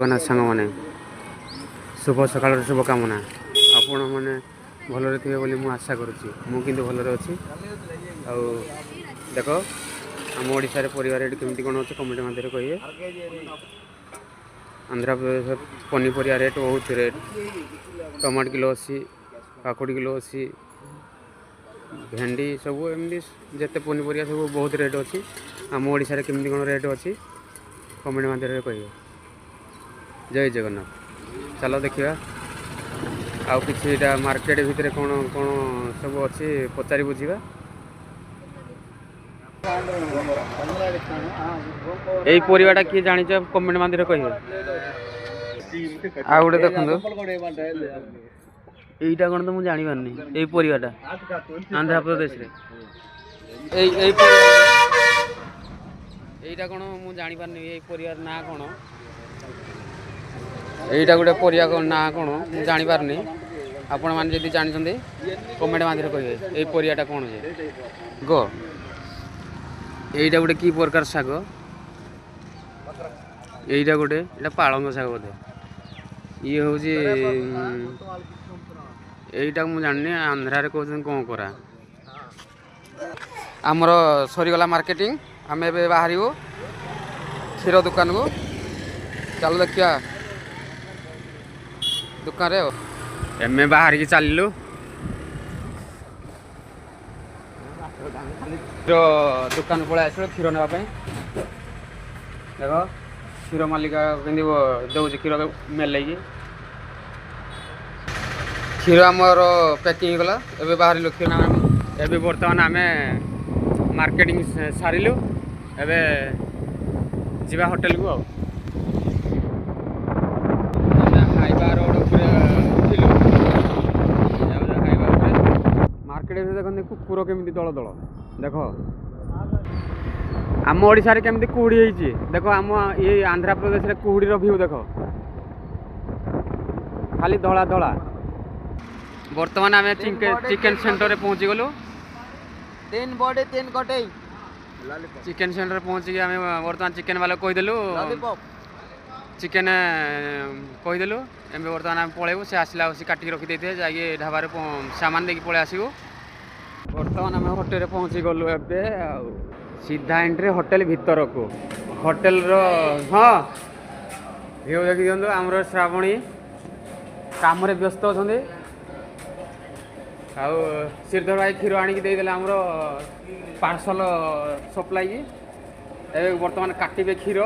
जगन्नाथ सांग मैंने शुभ सकाल शुभकामना आपण मैंने भलरे थे बोली मुझे आशा करुच्ची मुझे भलरे अच्छी आउ देख आम ओडार परिवार ये कमी कौन अच्छे कमेंट मध्य कहे। आंध्र प्रदेश पनीपरिया रेट बहुत रेट टमाटो किलो 80 काकुड़ी किलो 80 भेंडी सब एमती जिते पनीपरिया सब बहुत रेट अच्छी आम ओडार कमी कौन रेट अच्छी कमेंट मध्य कहे। जय जगन्नाथ चलो देखा आउ कि मार्केट भितर कौन कौन सब अच्छी पचारि बुझा यही परिवाटा किए जान कमेंट मध्य कहे। आ गए देखो यहीटा कौन तो मुझे जानी पारनी यही परिवाटा आंध्र प्रदेश यहीटा कौन मुझे जानी पारनी यही परिवार ना कौन यहीटा गोटे परिया ना कौन मुझे जानी पारनी आपण मैंने जब जानते कमेंट मध्य कहे यही परियाटा कौन जे गो यहीटा गोटे कि प्रकार शाग यहीटा गोटे ये पालंग शाग बोधे ये हूँ यहीटा मुझे जाननी आंध्र कहते कौन करा आमर सरीगला मार्केटिंग आम ए बाहर क्षीर दुकान को चलो देखिया दुकान रे एम बाहर की चलू क्षीर दुकान पलि आस क्षीर नापी देख क्षीर मालिका के दौर क्षीर मेल क्षीर आमर पैकिंग गला ए बाहर क्षीर ए बर्तमान आम मार्केटिंग सारू एवं जीवा होटेल को खाइबा रोड मार्केट देखते कुकुर केमी दल दल देख आम ओडार केमी कुहुड़ी देख आम ये आंध्र प्रदेश कुहुड़ी भ्यू देख खाली धला धला बर्तमान आम चिकेन सेंटर पहुँची गलु 3 बॉडी 3 कटई चिकेन सेंटर पहुँचिक आम बर्तमान चिकेन वाला कहीदेलु चिकेन कहीदेलु एम बर्तमान आम पलैबू से आसला काटिक रखी दे जा ढाबार सामान देकी पलि आसबू बर्तमान आम होटेल पहुँची गलु ए सीधा एंट्री होटेल भीतर को होटेल हाँ भ्यू देखी दिखाँ आमर श्रावणी काम व्यस्त अच्छा आउ श्रीधर भाई क्षीर आणिक देदेले आमर पार्सल सप्लाई ए बर्तमान काटिबे क्षीर